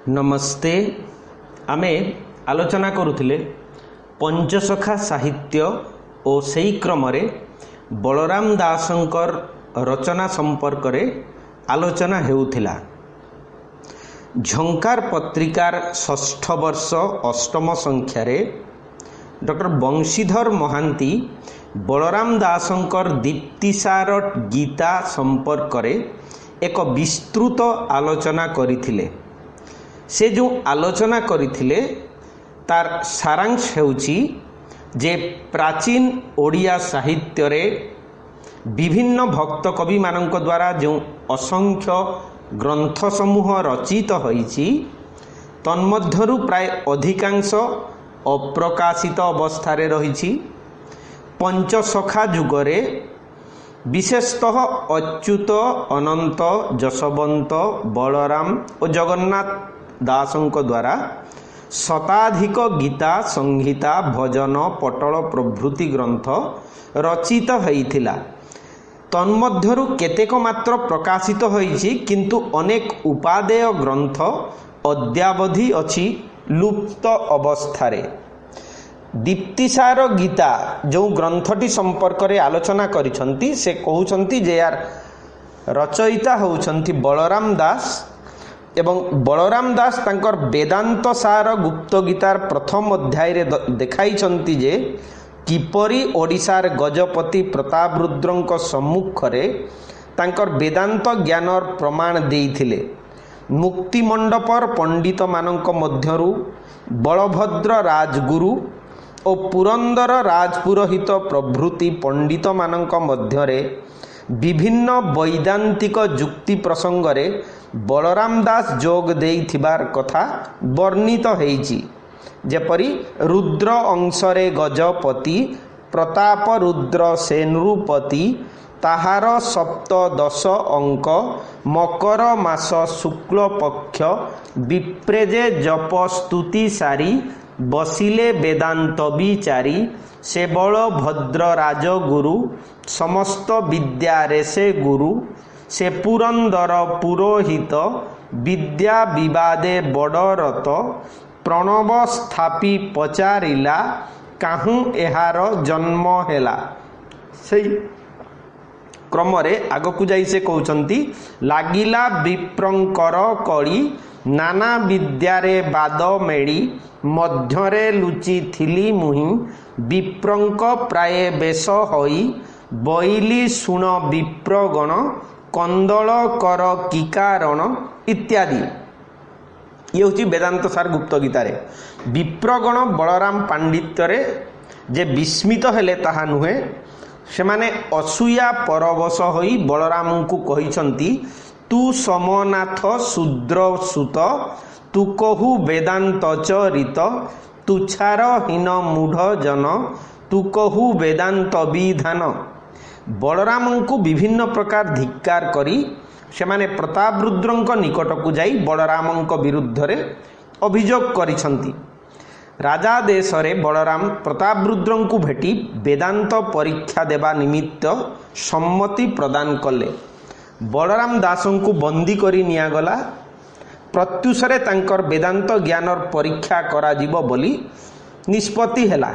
नमस्ते। आमे आलोचना करुथिले पंचसखा साहित्य और सेई क्रम रे बलराम दासंकर रचना संपर्क रे आलोचना हेउथिला। झंकार पत्रिकार षष्ठ वर्ष अष्टम संख्या रे डॉक्टर बंशीधर महांती बलराम दासंकर दीप्तिसार गीता संपर्क रे एक विस्तृत आलोचना करिथिले। से जो आलोचना करिथिले तार सारांश हेउची जे प्राचीन ओडिया साहित्य रे विभिन्न भक्त कवि मानक द्वारा जो असंख्य ग्रंथ समूह रचित होईची तन्मध्यरु प्राय अधिकांश अप्रकाशित अवस्था रे रहिची। पंचसखा जुगरे विशेषतः अच्युत, अनंत, जशवंत, बलराम और जगन्नाथ दासंक द्वारा शताधिक गीता, संहिता, भजन, पटल प्रभृति ग्रंथ रचित होइथिला। तन्मध्यरु केतेक मात्र प्रकाशित होइछि, किंतु अनेक उपादेय ग्रंथ अद्यावधि अछि लुप्त अवस्थारे। दीप्तिसार गीता जो ग्रंथटी संपर्क रे आलोचना करिसंती से कहउसंती जे यार रचयिता होउसंती बलराम दास एवं बलराम दास तांकर वेदांत सार गुप्त गीतार प्रथम अध्याय रे देखाइछंती जे किपरि ओडिशार गजपति प्रतापरुद्रंक सम्मुख रे तांकर वेदांत ज्ञानर प्रमाण देइथिले। मुक्ति मंडपर पंडित मानक मध्यरु बलभद्र राजगुरु और पुरंदर राजपुरोहित प्रभृति पंडित मानक मध्यरे विभिन्न वैदांतिक जुक्ति प्रसंग रे बलराम दास जोग देइथिबार कथा वर्णित हेइछि। जेपरि रुद्र अंशरे गजपति, प्रताप रुद्र सेनरुपति, ताहार सप्तदश अंक, मकर मास शुक्ल पक्ष, विप्रेजे जप स्तुति सारी, बसिले वेदांत विचारी, से बल भद्र राज गुरु, समस्त विद्या रे से गुरु, से पुरंदर पुरोहित, विद्या विवादे बड़रत, प्रणव स्थापी पचारिला, काहू एहार जन्म हेला। सेई क्रम रे आगकु जाई से कहउचंती लागिला विप्रंकर कड़ी, नाना विद्यारे बाद मेड़ी, मध्यरे लुचि थिली मुहि, विप्रंक प्राय बेश होई, बइली शुण विप्रगण, कंदल कर की कारण इत्यादि। ये होची वेदांत सार गुप्त गीतारे। विप्रगण बलराम पांडित्य रे जे विस्मित हेले ताहा नुहे, से माने असूया परवश होई बलराम को कहिसंती तू समनाथ शूद्र सुत, तू कहु वेदांत चरित, तुच्छार हीन मूढ़ जन, तू कहु वेदांत विधान। बलराम को विभिन्न प्रकार धिक्कार करी से माने प्रतापरुद्रंक निकट को जाई बलराम विरुद्ध रे अभियोग करिसंती। राजा देश रे बलराम प्रतापरुद्रं को भेटी वेदांत परीक्षा देवा निमित्त सम्मति प्रदान कले। बलराम दासों को बंदी करी निया गला। प्रत्युषरे तांकर वेदांत ज्ञानर परीक्षा करा जीवो बोली निष्पत्ति हेला।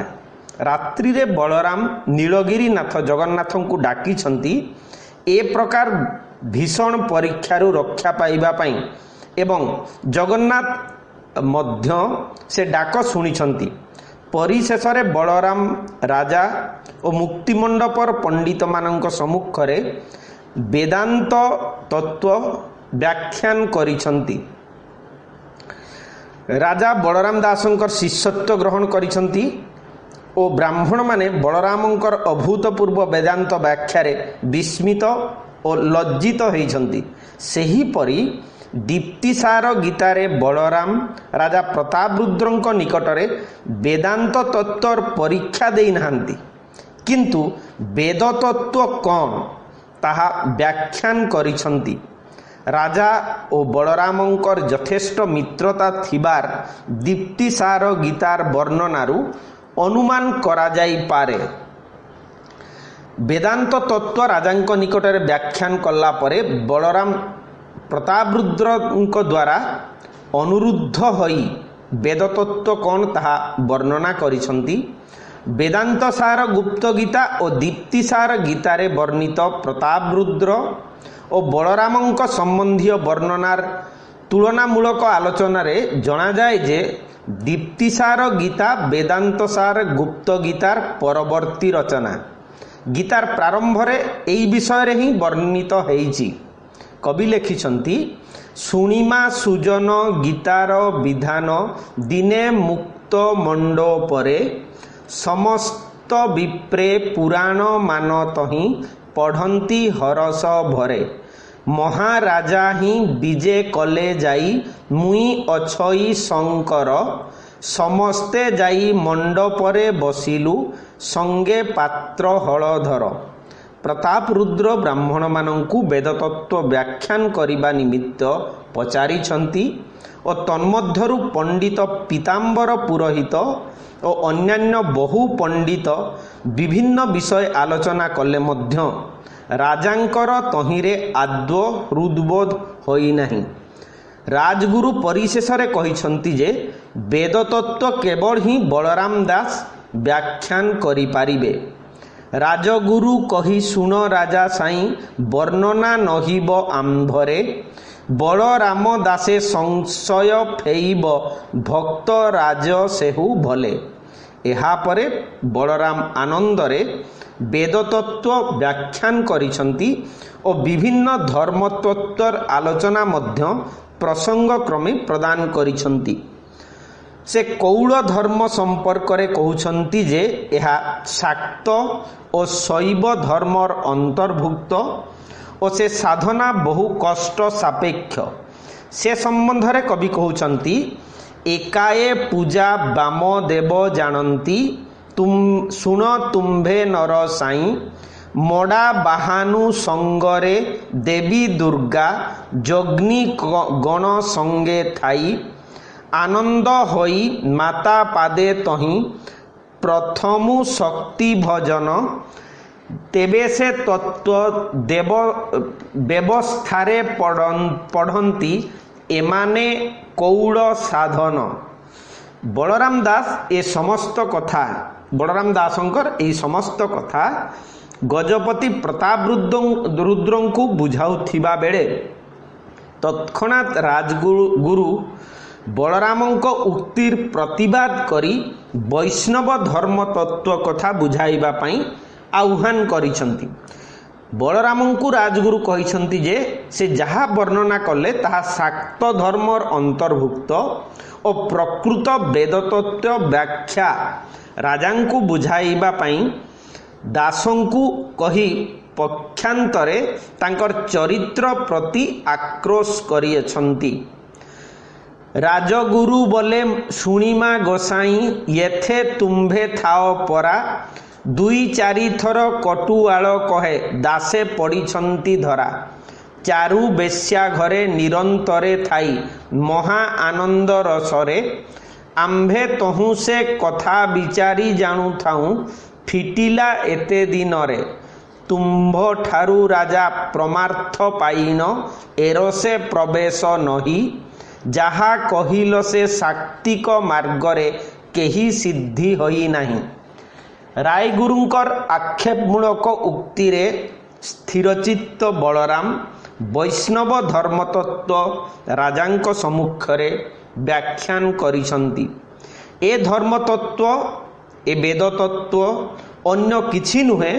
रात्रि रे बलराम नीलगिरी नाथ जगन्नाथं को डाकी छंती ए प्रकार भीषण परीक्षारु रक्षा पाइबा पई एवं जगन्नाथ मध्य से डाक शुणी छंती। परिशेष रे बलराम राजा और मुक्तिमंडपर पंडित मानक सम्मुख रे वेदांत तत्व व्याख्यान करिसंती। राजा बलराम दासंकर शिष्यत्व ग्रहण करिसंती और ब्राह्मण माने बलरामंकर अभूतपूर्व वेदांत व्याख्या रे विस्मित और लज्जित होइछंती। सेही परी दीप्तिसार गीतारे बलराम राजा प्रतापरुद्रंक निकटरे वेदांत तत्वर परीक्षा देई नाहंती, किंतु वेद तत्व कौन ताहा व्याख्यान करिसंती। राजा और बलरामंकर यथेष्ट मित्रता थिबार दीप्तिसार गीतार वर्णनारु अनुमान करा जाई पारे। वेदांत तत्व राजांक निकटरे व्याख्यान कला परे बलराम प्रतापरुद्र द्वारा ଅନୁରୁଦ୍ଧ ହୋଇ ବେଦତତ୍ତ୍ୱ କ'ଣ ତାହା ବର୍ଣ୍ଣନା କରିଛନ୍ତି। ବେଦାନ୍ତ ସାର ଗୁପ୍ତ ଗୀତା ଓ ଦୀପ୍ତି ସାର ଗୀତାରେ ବର୍ଣ୍ଣିତ ପ୍ରତାପରୁଦ୍ର ଓ ବଳରାମଙ୍କ ସମ୍ବନ୍ଧୀୟ ବର୍ଣ୍ଣନାର ତୁଳନାମୂଳକ ଆଲୋଚନାରେ ଜଣାଯାଏ ଯେ ଦୀପ୍ତିସାର ଗୀତା ବେଦାନ୍ତ ସାର ଗୁପ୍ତ ଗୀତାର ପରବର୍ତ୍ତୀ ରଚନା। ଗୀତାର ପ୍ରାରମ୍ଭରେ ଏହି ବିଷୟରେ ହିଁ ବର୍ଣ୍ଣିତ ହେଇଛି। କବି ଲେଖିଛନ୍ତି, ଶୁଣିମା ସୁଜନ ଗୀତାର ବିଧାନ ଦିନେ ମୁକ୍ତ ମଣ୍ଡପରେ ସମସ୍ତ ବିପ୍ରେ ପୁରାଣ ମାନ ତହିଁ ପଢ଼ନ୍ତି ହରସ ଭରେ। ମହାରାଜା ହିଁ ବିଜେ କଲେ ଯାଇ ମୁଇଁ ଅଛଇ ଶଙ୍କର ସମସ୍ତେ ଯାଇ ମଣ୍ଡପରେ ବସିଲୁ ସଙ୍ଗେ ପାତ୍ର ହଳଧର। ପ୍ରତାପରୁଦ୍ର ବ୍ରାହ୍ମଣମାନଙ୍କୁ ବେଦତତ୍ତ୍ୱ ବ୍ୟାଖ୍ୟାନ କରିବା ନିମିତ୍ତ ପଚାରିଛନ୍ତି ଓ ତନ୍ମଧ୍ୟରୁ ପଣ୍ଡିତ ପୀତାମ୍ବର ପୁରୋହିତ ଓ ଅନ୍ୟାନ୍ୟ ବହୁ ପଣ୍ଡିତ ବିଭିନ୍ନ ବିଷୟ ଆଲୋଚନା କଲେ ମଧ୍ୟ ରାଜାଙ୍କର ତହିଁରେ ଆଦୌ ହୃଦବୋଧ ହୋଇନାହିଁ। ରାଜଗୁରୁ ପରିଶେଷରେ କହିଛନ୍ତି ଯେ ବେଦତତ୍ତ୍ୱ କେବଳ ହିଁ ବଳରାମ ଦାସ ବ୍ୟାଖ୍ୟାନ କରିପାରିବେ। ରାଜଗୁରୁ କହି ଶୁଣ ରାଜା ସାଇଁ ବର୍ଣ୍ଣନା ନହିବ ଆମ୍ଭରେ ବଳରାମ ଦାସେ ସଂଶୟ ଫେଇବ ଭକ୍ତ ରାଜ ସେହୁ ଭଲେ। ଏହାପରେ ବଳରାମ ଆନନ୍ଦରେ ବେଦତତ୍ତ୍ୱ ବ୍ୟାଖ୍ୟାନ କରିଛନ୍ତି ଓ ବିଭିନ୍ନ ଧର୍ମତତ୍ତ୍ୱର ଆଲୋଚନା ମଧ୍ୟ ପ୍ରସଙ୍ଗକ୍ରମେ ପ୍ରଦାନ କରିଛନ୍ତି। ସେ କୌଳ ଧର୍ମ ସମ୍ପର୍କରେ କହୁଛନ୍ତି ଯେ ଏହା ଶାକ୍ତ ଓ ଶୈବ ଧର୍ମର ଅନ୍ତର୍ଭୁକ୍ତ ଓ ସେ ସାଧନା ବହୁ କଷ୍ଟ ସାପେକ୍ଷ। ସେ ସମ୍ବନ୍ଧରେ କବି କହୁଛନ୍ତି, ଏକାଏ ପୂଜା ବାମ ଦେବ ଜାଣନ୍ତି ଶୁଣ ତୁମ୍ଭେ ନର ସାଇଁ ମଡ଼ା ବାହାନୁ ସଙ୍ଗରେ ଦେବୀ ଦୁର୍ଗା ଯଗ୍ନି ଗଣ ସଙ୍ଗେ ଥାଇ ଆନନ୍ଦ ହୋଇ ମାତା ପାଦେ ତହିଁ ପ୍ରଥମୁ ଶକ୍ତି ଭଜନ ତେବେ ସେ ତତ୍ତ୍ୱ ବ୍ୟବସ୍ଥାରେ ପଢ଼ନ୍ତି ଏମାନେ କୌଳ ସାଧନ। ବଳରାମ ଦାସ ଏ ସମସ୍ତ କଥା ବଳରାମ ଦାସଙ୍କର ଏହି ସମସ୍ତ କଥା ଗଜପତି ପ୍ରତାପରୁଦ୍ରଙ୍କୁ ବୁଝାଉଥିବା ବେଳେ ତତ୍କ୍ଷଣାତ୍ ରାଜଗୁରୁ ବଳରାମଙ୍କ ଉକ୍ତିର ପ୍ରତିବାଦ କରି ବୈଷ୍ଣବ ଧର୍ମ ତତ୍ତ୍ୱ କଥା ବୁଝାଇବା ପାଇଁ ଆହ୍ୱାନ କରିଛନ୍ତି। ବଳରାମଙ୍କୁ ରାଜଗୁରୁ କହିଛନ୍ତି ଯେ ସେ ଯାହା ବର୍ଣ୍ଣନା କଲେ ତାହା ଶାକ୍ତ ଧର୍ମର ଅନ୍ତର୍ଭୁକ୍ତ ଓ ପ୍ରକୃତ ବେଦତତ୍ତ୍ୱ ବ୍ୟାଖ୍ୟା ରାଜାଙ୍କୁ ବୁଝାଇବା ପାଇଁ ଦାସଙ୍କୁ କହି ପକ୍ଷାନ୍ତରେ ତାଙ୍କର ଚରିତ୍ର ପ୍ରତି ଆକ୍ରୋଶ କରିଅଛନ୍ତି। ରାଜଗୁରୁ ବୋଲେ ଶୁଣିମା ଗୋସାଇଁ ଏଥେ ତୁମ୍ଭେ ଥାଅ ପରା ଦୁଇ ଚାରି ଥର କଟୁଆଳ କହେ ଦାସେ ପଡ଼ିଛନ୍ତି ଧରା। ଚାରୁ ବେଶ୍ୟା ଘରେ ନିରନ୍ତରେ ଥାଇ ମହା ଆନନ୍ଦ ରସରେ ଆମ୍ଭେ ତହୁଁ ସେ କଥା ବିଚାରି ଜାଣୁଥାଉଁ ଫିଟିଲା ଏତେ ଦିନରେ। ତୁମ୍ଭ ଠାରୁ ରାଜା ପ୍ରମାର୍ଥ ପାଇନ ଏରସେ ପ୍ରବେଶ ନହି ଯାହା କହିଲ ସେ ଶାକ୍ତିକ ମାର୍ଗରେ କେହି ସିଦ୍ଧି ହୋଇନାହିଁ। ରାୟଗୁରୁଙ୍କର ଆକ୍ଷେପମୂଳକ ଉକ୍ତିରେ ସ୍ଥିରଚିତ୍ତ ବଳରାମ ବୈଷ୍ଣବ ଧର୍ମତତ୍ତ୍ୱ ରାଜାଙ୍କ ସମ୍ମୁଖରେ ବ୍ୟାଖ୍ୟାନ କରିଛନ୍ତି। ଏ ଧର୍ମତତ୍ତ୍ୱ ଏ ବେଦତତ୍ତ୍ୱ ଅନ୍ୟ କିଛି ନୁହେଁ,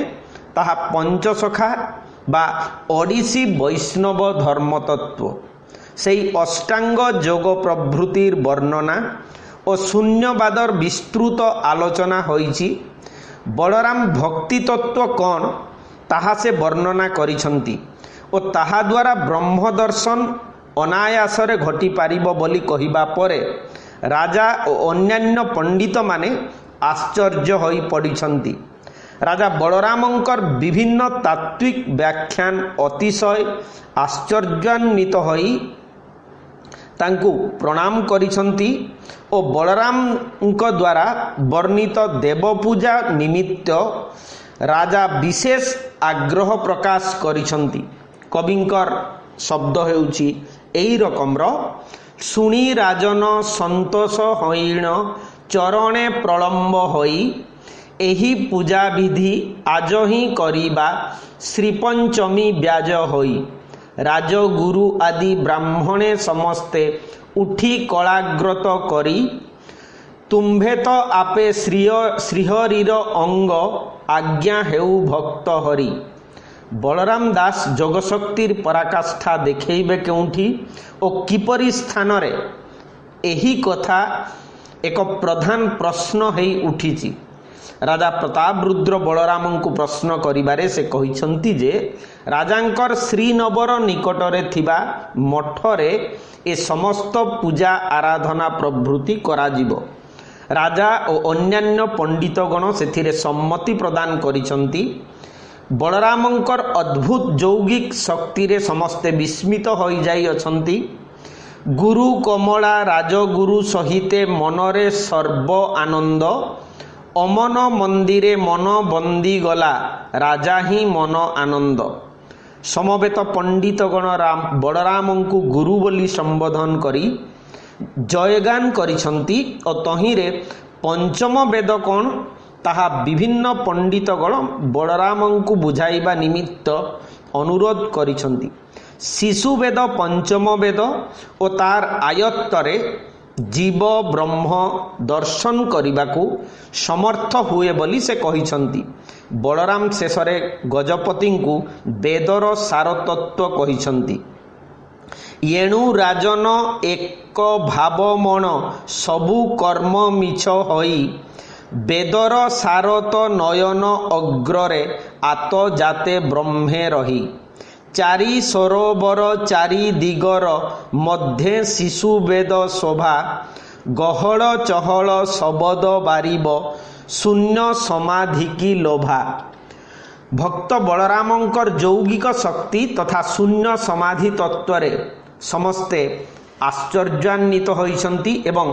ତାହା ପଞ୍ଚସଖା ବା ଓଡ଼ିଶୀ ବୈଷ୍ଣବ ଧର୍ମତତ୍ତ୍ୱ। ସେହି ଅଷ୍ଟାଙ୍ଗ ଯୋଗ ପ୍ରଭୃତିର ବର୍ଣ୍ଣନା ଓ ଶୂନ୍ୟବାଦର ବିସ୍ତୃତ ଆଲୋଚନା ହୋଇଛି। ବଳରାମ ଭକ୍ତି ତତ୍ତ୍ୱ କ'ଣ ତାହା ସେ ବର୍ଣ୍ଣନା କରିଛନ୍ତି ଓ ତାହା ଦ୍ୱାରା ବ୍ରହ୍ମ ଦର୍ଶନ ଅନାୟାସରେ ଘଟିପାରିବ ବୋଲି କହିବା ପରେ ରାଜା ଓ ଅନ୍ୟାନ୍ୟ ପଣ୍ଡିତମାନେ ଆଶ୍ଚର୍ଯ୍ୟ ହୋଇ ପଡ଼ିଛନ୍ତି। ରାଜା ବଳରାମଙ୍କର ବିଭିନ୍ନ ତାତ୍ତ୍ୱିକ ବ୍ୟାଖ୍ୟାନ ଅତିଶୟ ଆଶ୍ଚର୍ଯ୍ୟାନ୍ୱିତ ହୋଇ ତାଙ୍କୁ ପ୍ରଣାମ କରିଛନ୍ତି ଓ ବଳରାମଙ୍କ ଦ୍ୱାରା ବର୍ଣ୍ଣିତ ଦେବପୂଜା ନିମିତ୍ତ ରାଜା ବିଶେଷ ଆଗ୍ରହ ପ୍ରକାଶ କରିଛନ୍ତି। କବିଙ୍କର ଶବ୍ଦ ହେଉଛି ଏହି ରକମର, ଶୁଣି ରାଜନ ସନ୍ତୋଷ ହଇଣ ଚରଣେ ପ୍ରଳମ୍ବ ହୋଇ ଏହି ପୂଜାବିଧି ଆଜ ହିଁ କରିବା ଶ୍ରୀପଞ୍ଚମୀ ବ୍ୟାଜ ହୋଇ ରାଜଗୁରୁ ଆଦି ବ୍ରାହ୍ମଣେ ସମସ୍ତେ ଉଠି କଳାଗ୍ରତ କରି ତୁମ୍ଭେ ତ ଆପେ ଶ୍ରୀହରିର ଅଙ୍ଗ ଆଜ୍ଞା ହେଉ ଭକ୍ତ ହରି। ବଳରାମ ଦାସ ଯୋଗଶକ୍ତିର ପରାକାଷ୍ଠା ଦେଖାଇବେ କେଉଁଠି ଓ କିପରି ସ୍ଥାନରେ, ଏହି କଥା ଏକ ପ୍ରଧାନ ପ୍ରଶ୍ନ ହେଇ ଉଠିଛି। ରାଜା ପ୍ରତାପରୁଦ୍ର ବଳରାମଙ୍କୁ ପ୍ରଶ୍ନ କରିବାରେ ସେ କହିଛନ୍ତି ଯେ ରାଜାଙ୍କର ଶ୍ରୀନଗର ନିକଟରେ ଥିବା ମଠରେ ଏ ସମସ୍ତ ପୂଜା ଆରାଧନା ପ୍ରଭୃତି କରାଯିବ। ରାଜା ଓ ଅନ୍ୟାନ୍ୟ ପଣ୍ଡିତଗଣ ସେଥିରେ ସମ୍ମତି ପ୍ରଦାନ କରିଛନ୍ତି। ବଳରାମଙ୍କର ଅଦ୍ଭୁତ ଯୌଗିକ ଶକ୍ତିରେ ସମସ୍ତେ ବିସ୍ମିତ ହୋଇଯାଇଅଛନ୍ତି। ଗୁରୁ କମଳା ରାଜଗୁରୁ ସହିତେ ମନରେ ସର୍ବ ଆନନ୍ଦ, ଅମନ ମନ୍ଦିରେ ମନ ବନ୍ଦୀ ଗଲା ରାଜା ହିଁ ମନ ଆନନ୍ଦ। ସମବେତ ପଣ୍ଡିତଗଣ ବଳରାମଙ୍କୁ ଗୁରୁ ବୋଲି ସମ୍ବୋଧନ କରି ଜୟଗାନ କରିଛନ୍ତି ଓ ତହିଁରେ ପଞ୍ଚମ ବେଦ କ'ଣ ତାହା ବିଭିନ୍ନ ପଣ୍ଡିତଗଣ ବଳରାମଙ୍କୁ ବୁଝାଇବା ନିମିତ୍ତ ଅନୁରୋଧ କରିଛନ୍ତି। ଶିଶୁ ବେଦ ପଞ୍ଚମ ବେଦ ଓ ତାର ଆୟତ୍ତରେ ଜୀବ ବ୍ରହ୍ମ ଦର୍ଶନ କରିବାକୁ ସମର୍ଥ ହୁଏ ବୋଲି ସେ କହିଛନ୍ତି। ବଳରାମ ଶେଷରେ ଗଜପତିଙ୍କୁ ବେଦର ସାରତତ୍ଵ କହିଛନ୍ତି। ଏଣୁ ରାଜନ ଏକ ଭାବ ମଣ ସବୁ କର୍ମ ମିଛ ହୋଇ ବେଦର ସାରତ ନୟନ ଅଗ୍ରରେ ଆତ ଜାତେ ବ୍ରହ୍ମେ ରହି। ଚାରି ସରୋବର ଚାରି ଦିଗର ମଧ୍ୟେ ଶିଶୁ ବେଦ ଶୋଭା, ଗହଳ ଚହଳ ଶବଦ ବାରିବ ଶୂନ୍ୟ ସମାଧିକି ଲୋଭା। ଭକ୍ତ ବଳରାମଙ୍କର ଯୌଗିକ ଶକ୍ତି ତଥା ଶୂନ୍ୟ ସମାଧି ତତ୍ଵରେ ସମସ୍ତେ ଆଶ୍ଚର୍ଯ୍ୟାନ୍ୱିତ ହୋଇଛନ୍ତି ଏବଂ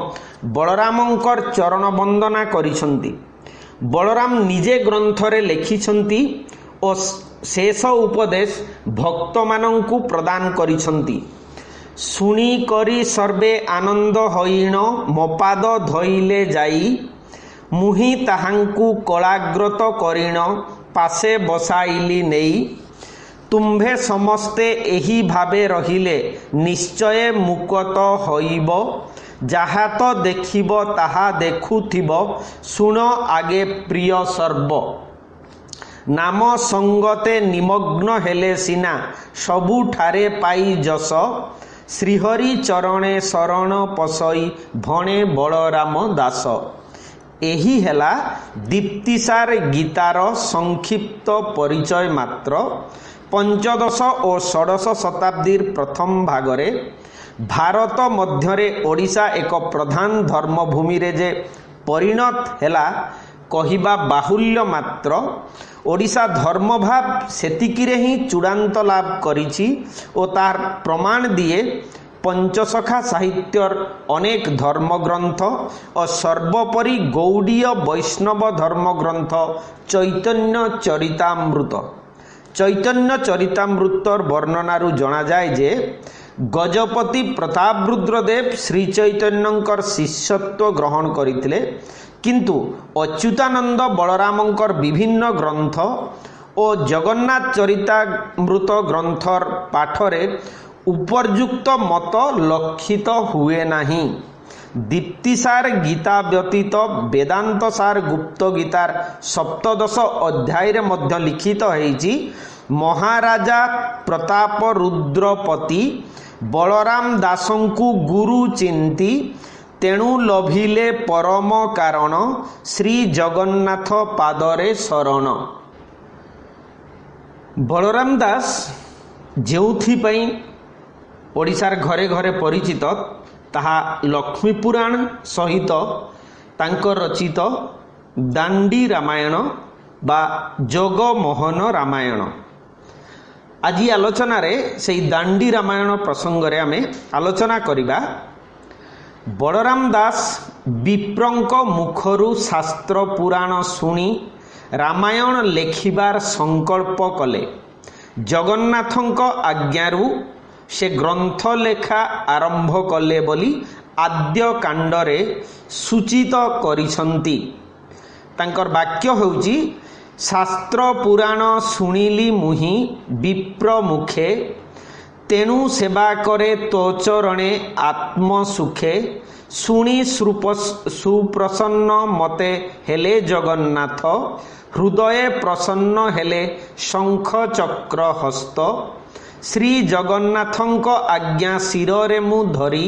ବଳରାମଙ୍କର ଚରଣ ବନ୍ଦନା କରିଛନ୍ତି। ବଳରାମ ନିଜେ ଗ୍ରନ୍ଥରେ ଲେଖିଛନ୍ତି ଓ ଶେଷ ଉପଦେଶ ଭକ୍ତମାନଙ୍କୁ ପ୍ରଦାନ କରିଛନ୍ତି। ଶୁଣି କରି ସର୍ବେ ଆନନ୍ଦ ହଇଣ ମୋପାଦ ଧଇଲେ ଯାଇ, ମୁହିଁ ତାହାଙ୍କୁ କଳାଗ୍ରତ କରିଣ ପାଶେ ବସାଇଲି ନେଇ। ତୁମ୍ଭେ ସମସ୍ତେ ଏହି ଭାବେ ରହିଲେ ନିଶ୍ଚୟ ମୁକତ ହୋଇବ, ଯାହା ତ ଦେଖିବ ତାହା ଦେଖୁଥିବ ଶୁଣ ଆଗେ ପ୍ରିୟ ସର୍ବ। ନାମ ସଙ୍ଗତେ ନିମଗ୍ନ ହେଲେ ସିନା ସବୁଠାରେ ପାଇ ଯଶ, ଶ୍ରୀହରି ଚରଣେ ଶରଣ ପଶଇ ଭଣେ ବଳରାମ ଦାସ। ଏହି ହେଲା ଦୀପ୍ତିସାର ଗୀତାର ସଂକ୍ଷିପ୍ତ ପରିଚୟ ମାତ୍ର। ପଞ୍ଚଦଶ ଓ ଷୋଡ଼ଶ ଶତାବ୍ଦୀର ପ୍ରଥମ ଭାଗରେ ଭାରତ ମଧ୍ୟରେ ଓଡ଼ିଶା ଏକ ପ୍ରଧାନ ଧର୍ମଭୂମିରେ ଯେ ପରିଣତ ହେଲା କହିବା ବାହୁଲ୍ୟ ମାତ୍ର। ଓଡ଼ିଶା ଧର୍ମଭାବ ସେତିକିରେ ହିଁ ଚୂଡ଼ାନ୍ତ ଲାଭ କରିଛି ଓ ତାର ପ୍ରମାଣ ଦିଏ ପଞ୍ଚସଖା ସାହିତ୍ୟର ଅନେକ ଧର୍ମଗ୍ରନ୍ଥ ଓ ସର୍ବୋପରି ଗୌଡ଼ୀୟ ବୈଷ୍ଣବ ଧର୍ମଗ୍ରନ୍ଥ ଚୈତନ୍ୟ ଚରିତାମୃତ। ଚୈତନ୍ୟ ଚରିତାମୃତର ବର୍ଣ୍ଣନାରୁ ଜଣାଯାଏ ଯେ ଗଜପତି ପ୍ରତାପରୁଦ୍ର ଦେବ ଶ୍ରୀ ଚୈତନ୍ୟଙ୍କର ଶିଷ୍ୟତ୍ୱ ଗ୍ରହଣ କରିଥିଲେ, କିନ୍ତୁ ଅଚ୍ୟୁତାନନ୍ଦ ବଳରାମଙ୍କର ବିଭିନ୍ନ ଗ୍ରନ୍ଥ ଓ ଜଗନ୍ନାଥ ଚରିତାମୃତ ଗ୍ରନ୍ଥର ପାଠରେ ଉପର୍ଯ୍ୟୁକ୍ତ ମତ ଲକ୍ଷିତ ହୁଏ ନାହିଁ। ଦୀପ୍ତିସାର ଗୀତା ବ୍ୟତୀତ ବେଦାନ୍ତ ସାର ଗୁପ୍ତ ଗୀତାର ସପ୍ତଦଶ ଅଧ୍ୟାୟରେ ମଧ୍ୟ ଲିଖିତ ହୋଇଛି, ମହାରାଜା ପ୍ରତାପରୁଦ୍ରପତି ବଳରାମ ଦାସଙ୍କୁ ଗୁରୁ ଚିନ୍ତି, ତେଣୁ ଲଭିଲେ ପରମ କାରଣ ଶ୍ରୀ ଜଗନ୍ନାଥ ପାଦରେ ଶରଣ। ବଳରାମ ଦାସ ଯେଉଁଥିପାଇଁ ଓଡ଼ିଶାର ଘରେ ଘରେ ପରିଚିତ ତାହା ଲକ୍ଷ୍ମୀ ପୁରାଣ ସହିତ ତାଙ୍କ ରଚିତ ଦାଣ୍ଡି ରାମାୟଣ ବା ଜଗମୋହନ ରାମାୟଣ। ଆଜି ଆଲୋଚନାରେ ସେହି ଦାଣ୍ଡି ରାମାୟଣ ପ୍ରସଙ୍ଗରେ ଆମେ ଆଲୋଚନା କରିବା। ବଳରାମ ଦାସ ବିପ୍ରଙ୍କ ମୁଖରୁ ଶାସ୍ତ୍ର ପୁରାଣ ଶୁଣି ରାମାୟଣ ଲେଖିବାର ସଂକଳ୍ପ କଲେ। ଜଗନ୍ନାଥଙ୍କ ଆଜ୍ଞାରୁ से ग्रंथ लेखा आरंभ कले बोली आद्य कांडरे सूचित करिसंती। तांकर वाक्य होउची शास्त्र पुराण शुणिली मुहि विप्र मुखे तेणु सेवा करे तो चरणे आत्म सुखे शुणी सुप्रसन्न मते हेले जगन्नाथ हृदय प्रसन्न हेले शंख चक्र हस्त श्री जगन्नाथंक आज्ञा शिरे मु धरी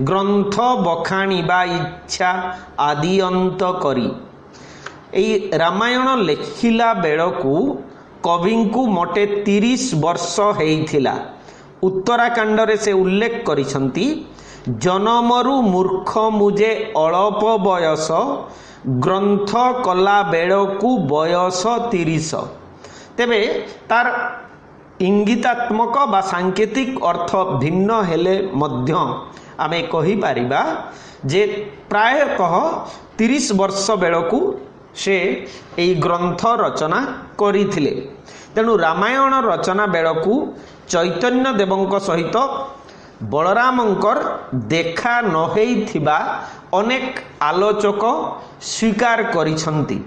ग्रंथ बखाणिबा इच्छा आदि अंत करी। एई रामायण लेखिला बेलकू कविंकु मोटे 30 वर्ष हेइथिला। उत्तराखंड से उल्लेख करिसंती जनमरु मूर्ख मुझे अल्प बयस ग्रंथ कला बेलकू बयस 30। तेबे तार इंगितात्मक बा सांकेतिक अर्थ भिन्न हेले मध्य आमे कहि पारिबा जे प्रायतः 30 वर्ष बेलकू से एई ग्रंथ रचना करिथिले। तेणु रामायण रचना बेलकू चैतन्य देवंक सहित बलरामंकर देखा नहेइथिबा अनेक आलोचक स्वीकार करिसंती।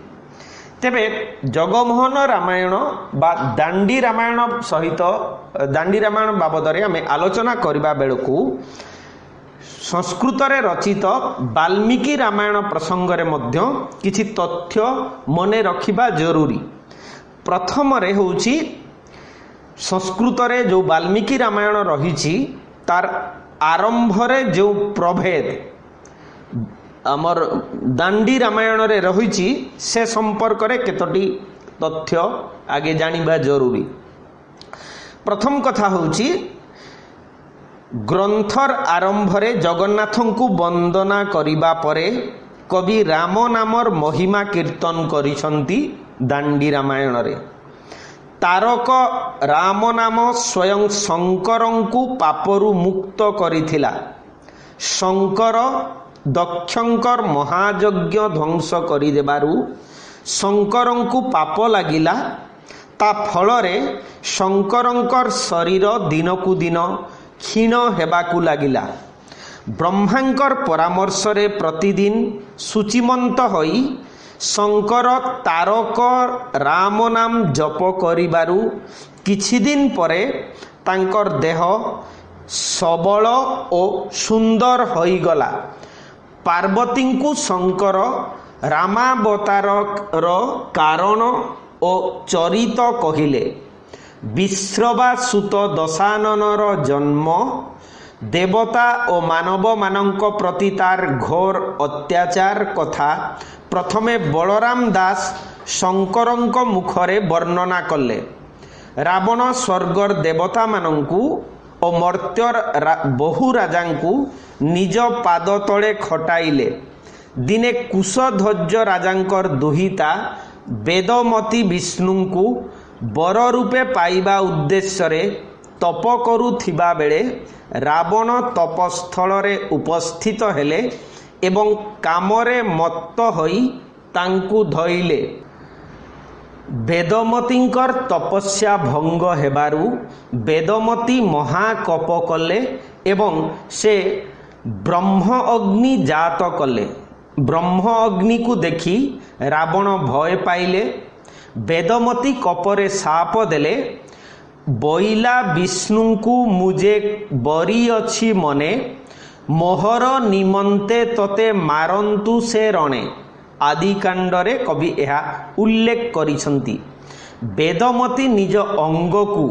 तेबे जगमोहन रामायण बा दांडी रामायण सहित दांडी रामायण बाबदरे आमे आलोचना करिबा बेलकू संस्कृत रे रचित वाल्मीकि रामायण प्रसंग रे मध्य किछि तथ्य मने रखिबा जरूरी। प्रथम रे होउची संस्कृत रे जो वाल्मीकि रामायण रही तार आरंभ रे जो प्रभेद आमर दांडी रामायण रे रही से संपर्क रे केतोटी तथ्य आगे जानिबा जरूरी। प्रथम कथा होउची ग्रंथर आरंभ रे जगन्नाथंकु वंदना करिबा परे कवि राम नामर महिमा कीर्तन करिसंती दांडी रामायण रे। तारक राम नाम स्वयं शंकरंकु पापरु मुक्त करिथिला। शंकर दक्षंकर महायज्ञ ध्वंस करि देबारु शंकरंकु पाप लागिला। ता फल रे शंकरंकर शरीर दिनकु दिन क्षीण हेबाकु लागिला। ब्रह्मांकर परामर्श रे प्रतिदिन सूचिमंत होई शंकर तारक राम नाम जप करिबारु किछि दिन परे तांकर देह सबल ओ सुंदर होई गला। पार्वती को शंकर रामावतार कारण ओ चरित कहिले। विश्रवा सुत दशाननर जन्म देवता और मानव मानक प्रति तार घोर अत्याचार कथा प्रथमे बलराम दास शंकरंक मुखरे वर्णना कले। रावण स्वर्गर देवता मानंकु और मर्त्यर बहु राजांकु निज पाद तले खटाइले। दिने कुशध्वज राजांकर दुहिता वेदमती विष्णुंकु बर रूपे पाइबा उद्देश्य रे तप करुथिबा बेले रावण तपस्थल रे उपस्थित हेले एवं कामरे मत्त होई तांकु धइले। वेदमतींकर तपस्या भंग हेबारु वेदमती महाकप कले एवं से ब्रह्म अग्नि जात कले। ब्रह्म अग्नि को देखी रावण भय पाइले। वेदमती कपरे साप देले बोइला विष्णु को मुझे बरी अच्छी मने मोहर निमंते तते मारंतु से रणे। आदि कांडरे कवि यह उल्लेख करिसंती। वेदमती निज अंग को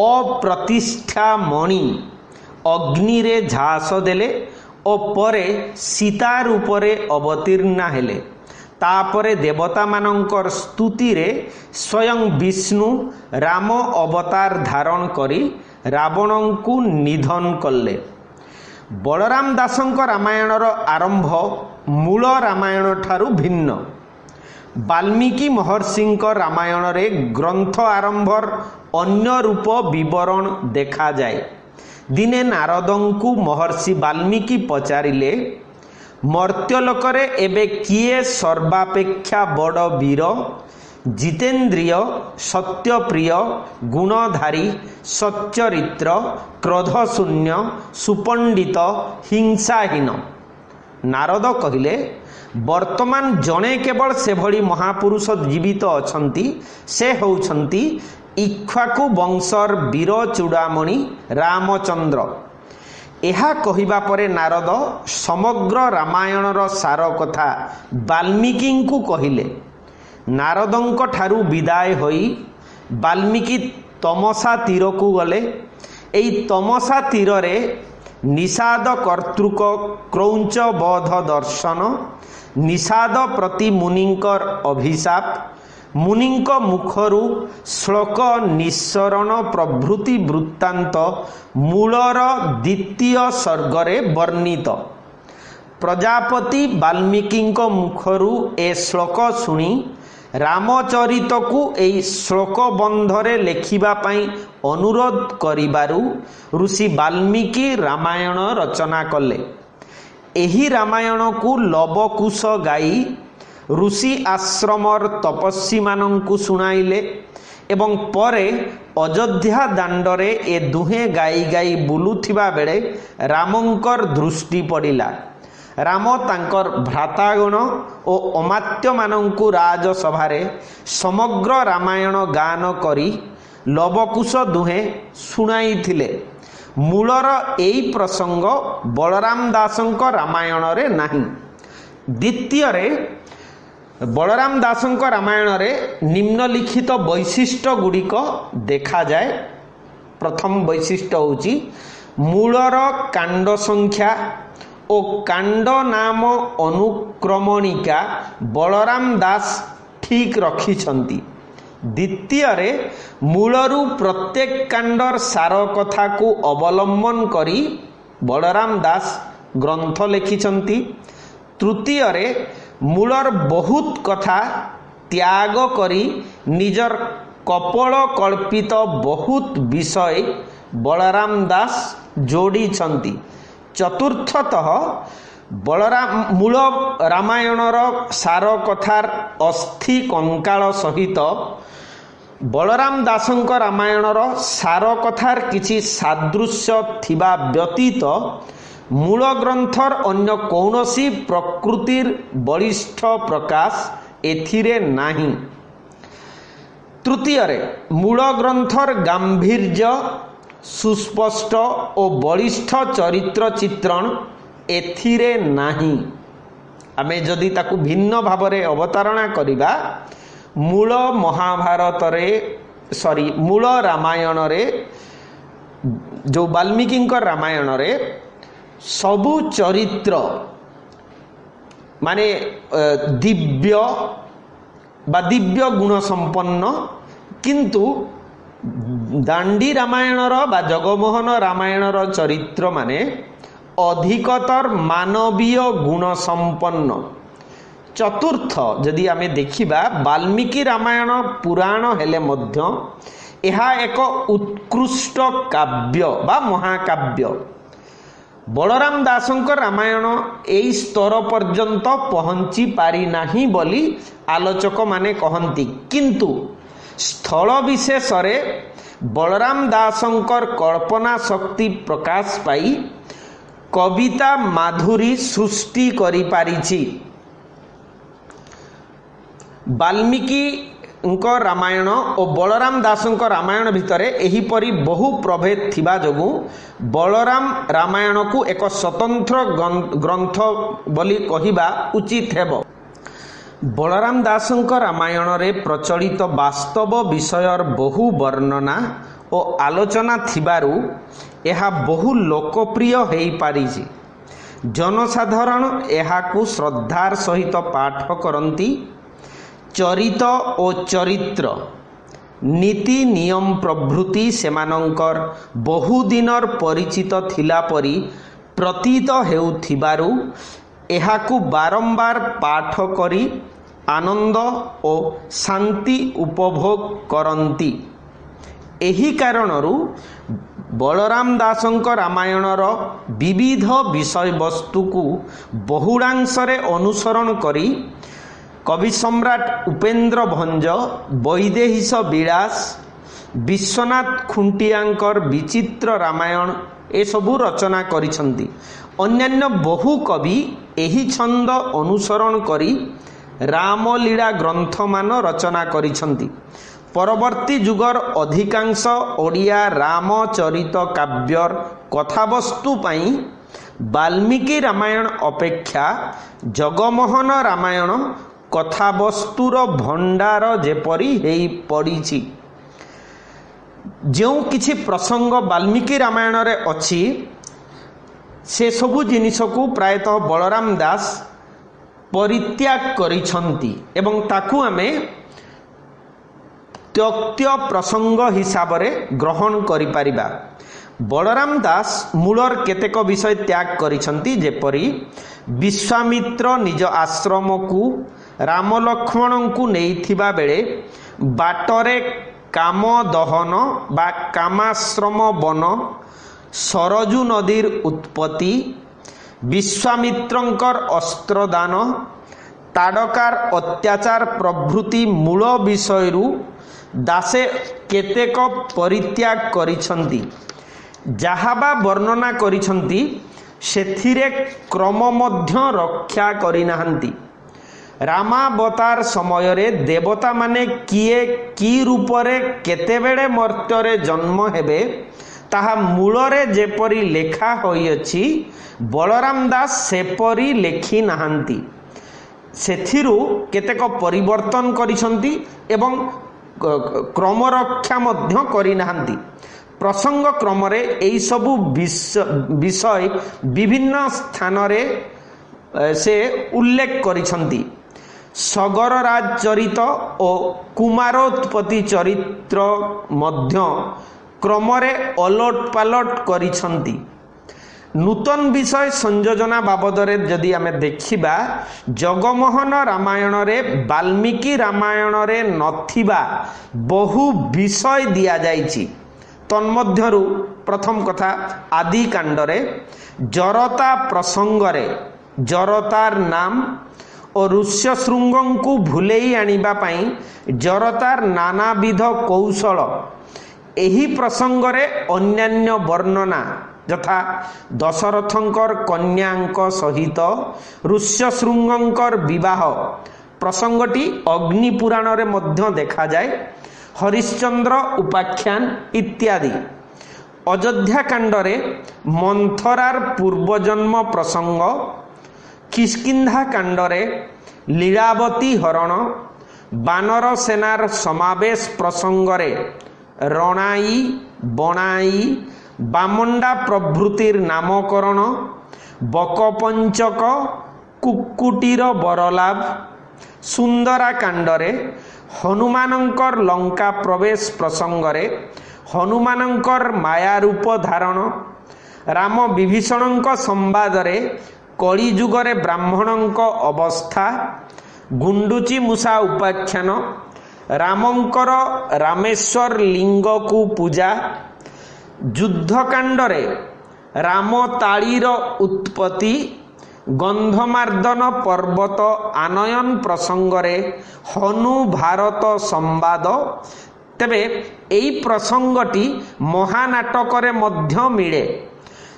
अप्रतिष्ठा मणि अग्नि रे झास देले ओ परे सीता रूपरे अवतीर्ण हेले। तापरे देवता मानंकर स्तुति रे स्वयं विष्णु राम अवतार धारण करी रावण को निधन कले। बलराम दासंक रामायणर आरंभ मूल रामायण ठारू भिन्न। वाल्मीकि महर्षिंक रामायण रे ग्रंथ आरंभर अन्य रूप विवरण देखा जाए। दिने नारदंकु महर्षि वाल्मीकि पचारिले मर्त्यलोकरे एबे किए सर्वापेक्षा बड़ वीर जितेन्द्रिय सत्यप्रिय गुणधारी सच्चरित्र क्रोधशून्य सुपंडित हिंसाहीन। नारद कहिले वर्तमान जणे केवल से भली महापुरुष जीवित अछंती, से होउछंती इक्ष्वाकु वंशर वीर चूड़ामणि रामचंद्र। ଏହା କହିବା ପରେ ନାରଦ ସମଗ୍ର ରାମାୟଣର ସାର କଥା ବାଲ୍ମୀକିଙ୍କୁ କହିଲେ। ନାରଦଙ୍କ ଠାରୁ ବିଦାୟ ହୋଇ ବାଲ୍ମୀକି ତମସା ତୀରକୁ ଗଲେ। ଏହି ତମସା ତୀରରେ ନିଷାଦ କର୍ତ୍ତୃକ କ୍ରୌଞ୍ଚ ବୋଧ ଦର୍ଶନ, ନିଷାଦ ପ୍ରତି ମୁନିଙ୍କର ଅଭିଶାପ, ମୁନିଙ୍କ ମୁଖରୁ ଶ୍ଲୋକ ନିଃସରଣ ପ୍ରଭୃତି ବୃତ୍ତାନ୍ତ ମୂଳର ଦ୍ୱିତୀୟ ସର୍ଗରେ ବର୍ଣ୍ଣିତ। ପ୍ରଜାପତି ବାଲ୍ମୀକିଙ୍କ ମୁଖରୁ ଏ ଶ୍ଲୋକ ଶୁଣି ରାମଚରିତକୁ ଏହି ଶ୍ଲୋକ ବନ୍ଧରେ ଲେଖିବା ପାଇଁ ଅନୁରୋଧ କରିବାରୁ ଋଷି ବାଲ୍ମୀକି ରାମାୟଣ ରଚନା କଲେ। ଏହି ରାମାୟଣକୁ ଲବକୁଶ ଗାଇ ଋଷି ଆଶ୍ରମର ତପସ୍ୱୀମାନଙ୍କୁ ଶୁଣାଇଲେ ଏବଂ ପରେ ଅଯୋଧ୍ୟା ଦାଣ୍ଡରେ ଏ ଦୁହେଁ ଗାଇ ଗାଇ ବୁଲୁଥିବା ବେଳେ ରାମଙ୍କର ଦୃଷ୍ଟି ପଡ଼ିଲା। ରାମ ତାଙ୍କର ଭ୍ରାତାଗଣ ଓ ଅମାତ୍ୟମାନଙ୍କୁ ରାଜସଭାରେ ସମଗ୍ର ରାମାୟଣ ଗାନ କରି ଲବକୁଶ ଦୁହେଁ ଶୁଣାଇଥିଲେ। ମୂଳର ଏହି ପ୍ରସଙ୍ଗ ବଳରାମ ଦାସଙ୍କ ରାମାୟଣରେ ନାହିଁ। ଦ୍ୱିତୀୟରେ ବଳରାମ ଦାସଙ୍କ ରାମାୟଣରେ ନିମ୍ନଲିଖିତ ବୈଶିଷ୍ଟ୍ୟ ଗୁଡ଼ିକ ଦେଖାଯାଏ। ପ୍ରଥମ ବୈଶିଷ୍ଟ୍ୟ ହେଉଛି ମୂଳର କାଣ୍ଡ ସଂଖ୍ୟା ଓ କାଣ୍ଡ ନାମ ଅନୁକ୍ରମଣିକା ବଳରାମ ଦାସ ଠିକ୍ ରଖିଛନ୍ତି। ଦ୍ୱିତୀୟରେ ମୂଳରୁ ପ୍ରତ୍ୟେକ କାଣ୍ଡର ସାର କଥାକୁ ଅବଲମ୍ବନ କରି ବଳରାମ ଦାସ ଗ୍ରନ୍ଥ ଲେଖିଛନ୍ତି। ତୃତୀୟରେ ମୂଳର ବହୁତ କଥା ତ୍ୟାଗ କରି ନିଜର କପୋଳ କଳ୍ପିତ ବହୁତ ବିଷୟ ବଳରାମ ଦାସ ଯୋଡ଼ିଛନ୍ତି। ଚତୁର୍ଥତଃ ମୂଳ ରାମାୟଣର ସାର କଥାର ଅସ୍ଥି କଙ୍କାଳ ସହିତ ବଳରାମ ଦାସଙ୍କ ରାମାୟଣର ସାର କଥାର କିଛି ସାଦୃଶ୍ୟ ଥିବା ବ୍ୟତୀତ ମୂଳ ଗ୍ରନ୍ଥର ଅନ୍ୟ କୌଣସି ପ୍ରକୃତିର ବଳିଷ୍ଠ ପ୍ରକାଶ ଏଥିରେ ନାହିଁ। ତୃତୀୟରେ ମୂଳ ଗ୍ରନ୍ଥର ଗାମ୍ଭୀର୍ଯ୍ୟ ସୁସ୍ପଷ୍ଟ ଓ ବଳିଷ୍ଠ ଚରିତ୍ର ଚିତ୍ରଣ ଏଥିରେ ନାହିଁ। ଆମେ ଯଦି ତାକୁ ଭିନ୍ନ ଭାବରେ ଅବତାରଣା କରିବା, ମୂଳ ମହାଭାରତରେ ମୂଳ ରାମାୟଣରେ ଯେଉଁ ବାଲ୍ମୀକିଙ୍କ ରାମାୟଣରେ ସବୁ ଚରିତ୍ର ମାନେ ଦିବ୍ୟ ବା ଦିବ୍ୟ ଗୁଣ ସମ୍ପନ୍ନ, କିନ୍ତୁ ଦାଣ୍ଡି ରାମାୟଣର ବା ଜଗମୋହନ ରାମାୟଣର ଚରିତ୍ର ମାନେ ଅଧିକତର ମାନବୀୟ ଗୁଣ ସମ୍ପନ୍ନ। ଚତୁର୍ଥ ଯଦି ଆମେ ଦେଖିବା, ବାଲ୍ମୀକି ରାମାୟଣ ପୁରାଣ ହେଲେ ମଧ୍ୟ ଏହା ଏକ ଉତ୍କୃଷ୍ଟ କାବ୍ୟ ବା ମହାକାବ୍ୟ। ବଳରାମ ଦାସଙ୍କ ରାମାୟଣ ଏହି ସ୍ତର ପର୍ଯ୍ୟନ୍ତ ପହଞ୍ଚି ପାରିନାହିଁ ବୋଲି ଆଲୋଚକମାନେ କହନ୍ତି। କିନ୍ତୁ ସ୍ଥଳ ବିଶେଷରେ ବଳରାମ ଦାସଙ୍କର କଳ୍ପନା ଶକ୍ତି ପ୍ରକାଶ ପାଇ କବିତା ମାଧୁରୀ ସୃଷ୍ଟି କରିପାରିଛି। ବାଲ୍ମୀକିଙ୍କ ରାମାୟଣ ଓ ବଳରାମ ଦାସଙ୍କ ରାମାୟଣ ଭିତରେ ଏହିପରି ବହୁ ପ୍ରଭେଦ ଥିବା ଯୋଗୁଁ ବଳରାମ ରାମାୟଣକୁ ଏକ ସ୍ୱତନ୍ତ୍ର ଗ୍ରନ୍ଥ ବୋଲି କହିବା ଉଚିତ ହେବ। ବଳରାମ ଦାସଙ୍କ ରାମାୟଣରେ ପ୍ରଚଳିତ ବାସ୍ତବ ବିଷୟର ବହୁ ବର୍ଣ୍ଣନା ଓ ଆଲୋଚନା ଥିବାରୁ ଏହା ବହୁ ଲୋକପ୍ରିୟ ହୋଇପାରିଛି। ଜନସାଧାରଣ ଏହାକୁ ଶ୍ରଦ୍ଧାର ସହିତ ପାଠ କରନ୍ତି। ଚରିତ ଓ ଚରିତ୍ର ନୀତି ନିୟମ ପ୍ରଭୃତି ସେମାନଙ୍କର ବହୁଦିନର ପରିଚିତ ଥିଲା ପରି ପ୍ରତୀତ ହେଉଥିବାରୁ ଏହାକୁ ବାରମ୍ବାର ପାଠ କରି ଆନନ୍ଦ ଓ ଶାନ୍ତି ଉପଭୋଗ କରନ୍ତି। ଏହି କାରଣରୁ ବଳରାମ ଦାସଙ୍କ ରାମାୟଣର ବିବିଧ ବିଷୟବସ୍ତୁକୁ ବହୁଳାଂଶରେ ଅନୁସରଣ କରି कवि सम्राट उपेन्द्र भंज, वैदेहीश विलास, विश्वनाथ खुंटियांकर विचित्र रामायण ए सबू रचना करिसंती। अन्यान्य बहु कवि एही छंद अनुसरण करी रामलीला ग्रंथ मान रचना करिसंती। परवर्ती जुगर अधिकांश ओडिया रामचरित काव्यर कथावस्तु पई वाल्मीकि रामायण अपेक्षा जगमोहन रामायण कथावस्तुर भंडार जेपरी हेई पड़िछि। जो किछि प्रसंग वाल्मीकि रामायण रे अछि से सबु जिनिस को प्रायतः बलराम दास परित्याग करिसंती एवं ताकू आमे त्यक्त्य प्रसंग हिसाब रे ग्रहण करि परिबा। बलराम दास मूलर केतेक विषय त्याग करिसंती, जेपरी विश्वामित्र निज आश्रम को राम लक्ष्मण को नेइथिबा बेले बाटरे काम दहन बा कामाश्रम वन, सरजू नदीर उत्पत्ति, विश्वामित्रंकर अस्त्रदान, ताड़कार अत्याचार प्रभृति मूल विषयरु दासे केतेक परित्याग करिसंती। जहाबा वर्णना करिसंती सेथिरे क्रम मध्य रक्षा करिनाहांती। रामावतार समय रे देवता माने किए की रूपरे केतेबेले मर्त्यरे जन्म हेबे ताहा मूलरे जेपरी लेखा होइअछि बलराम दास सेपरी लेखि नाहांती। सेथिरु केतेक परिवर्तन करिसंती एवं क्रम रक्षा मध्य करिनाहांती। प्रसंग क्रम रे एई सबु विषय विभिन्न स्थान रे से उल्लेख करिसंती। सगर राज चरित और कुमारोत्पत्ति चरित्र मध्य क्रम रे अलट पालट करिसंती। नूतन विषय संयोजना बाबद रे जदि आमे देखिबा जगमोहन रामायण रे वाल्मीकि रामायण रे नथिबा बहु विषय दिया जाइछि। तन्मध्यरु प्रथम कथा आदि कांड रे जरता प्रसंग रे जरतार नाम और ऋष्य शृंगं को भूलेई आनिबा पई जरतार नानाविध कौशल, एही प्रसंग रे अन्यान्य वर्णना यथा दशरथंकर कन्यांक सहित ऋष्य शृंगंकर विवाह प्रसंगटी अग्नि पुराण रे मध्य देखा जाए, हरिश्चंद्र उपाख्यान इत्यादि। अयोध्या कांड रे मंथरार पूर्वजन्म प्रसंग, किष्किंधा कांड रे लीलावती हरण, बानर सेनार समावेश प्रसंग रे रणाई बणाई बामंडा प्रभृतिर नामकरण, बकपंचक कुक्कुटीर बरलाभ, सुंदरा कांड रे हनुमानंकर लंका प्रवेश प्रसंग रे हनुमानंकर माया रूप धारण, राम विभीषणंक संवाद रे कली जुगरे ब्राह्मणंक अवस्था, गुंडुची मूषा उपाख्यान, रामंकर रामेश्वर लिंग को पूजा, युद्धकांड रे राम तालीर उत्पत्ति, गंधमार्दन पर्वत आनयन प्रसंग रे हनु भारत संवाद। तेबे एई प्रसंगटी महानाटक रे मध्य मिले।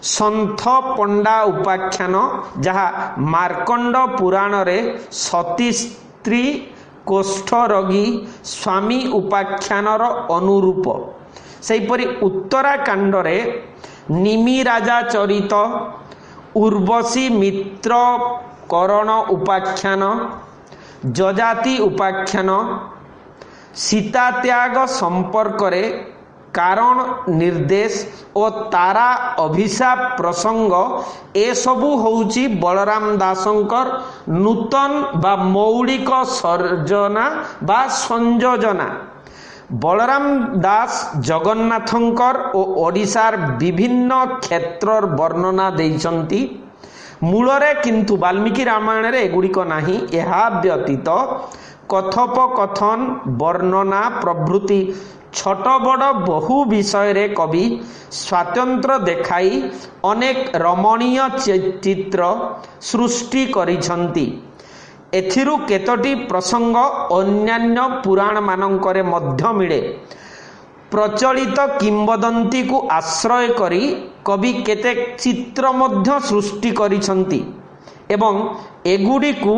संथ पंडा उपाख्यान जहा मार्कंड पुराण रे सती स्त्री कोष्ठरोगी स्वामी उपाख्यानर अनुरूप। सेहिपरि उत्तराकांड रे निमि राजा चरित, उर्वशी मित्र करण उपाख्यान, जजाति उपाख्यान, सीता त्याग संपर्क रे कारण निर्देश और तारा अभिशाप प्रसंग ए सबु होउची बलराम दासंकर नूतन बा मौलिक सर्जना बा संयोजना। बलराम दास जगन्नाथंकर और ओडिशार विभिन्न क्षेत्रर वर्णना देइछंती। मूलरे किंतु वाल्मीकि रामायण रे एगुड़िक नाही। एहा व्यतीत कथोपकथन वर्णना प्रभृति छोट बड़ बहु विषय रे कवि स्वातंत्र देखाई अनेक रमणीय चित्र सृष्टि करिछंती। एथिरु केतोटी प्रसंग अन्यान्य पुराण मानंकरे मध्य मिले। प्रचलित किंवदंती को आश्रय करी कवि केते चित्र मध्य सृष्टि करिसंती एवं एगुडी को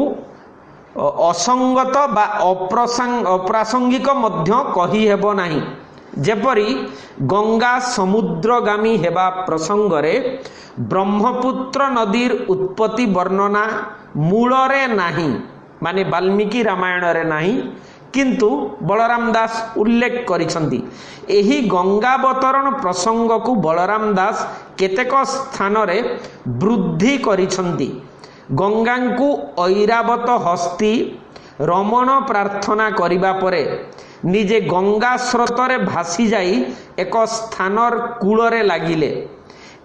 असंगत बा अप्रासंगिक मध्य कही हेबो नाही। जेपरी गंगा समुद्रगामी हेबा प्रसंगरे ब्रह्मपुत्र नदीर उत्पत्ति वर्णना मूलरे नाही, माने वाल्मीकि रामायण रे नाही, किंतु बलराम दास उल्लेख करिसंती। एही गंगावतरण प्रसंग को बलराम दास केतेक स्थान रे वृद्धि करिसंती। गंगा को ऐरावत हस्ती रमण प्रार्थना करिबा परे निजे गंगा स्रोतरे भासी जाई एक स्थानर कूलरे लागिले।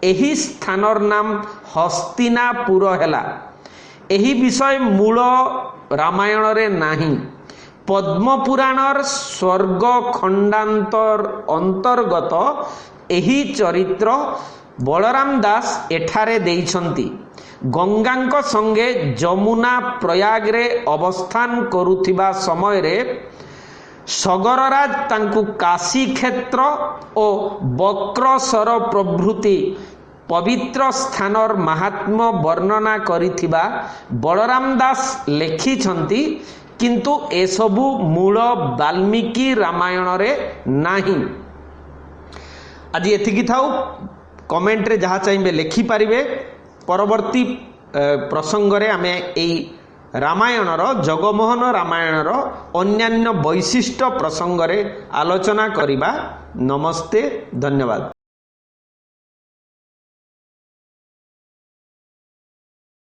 एही स्थानर नाम हस्तिनापुर हेला। एही विषय मूल रामायण रे नाही। पद्म पुराणर स्वर्ग खंडांतर अंतर्गत एही चरित्र बलराम दास एठारे देइछंती। गंगांक संगे जमुना प्रयाग रे अवस्थान करुथिबा समय रे सगरराज तांकु काशी क्षेत्र और बक्रसर प्रभृति पवित्र स्थानर महात्म्य वर्णना करिथिबा बलराम दास लेखिछंती, किंतु एसबु मूल वाल्मीकि रामायण रे नाही। आज एथिकी थाउ। कमेंट रे जहाँ चाहिए लिखि पारिबे। परवर्ती प्रसंग रे आमे एई रामायणर जगमोहन रामायणर अन्यान्य वैशिष्ट्य प्रसंग रे आलोचना करिबा। नमस्ते, धन्यवाद।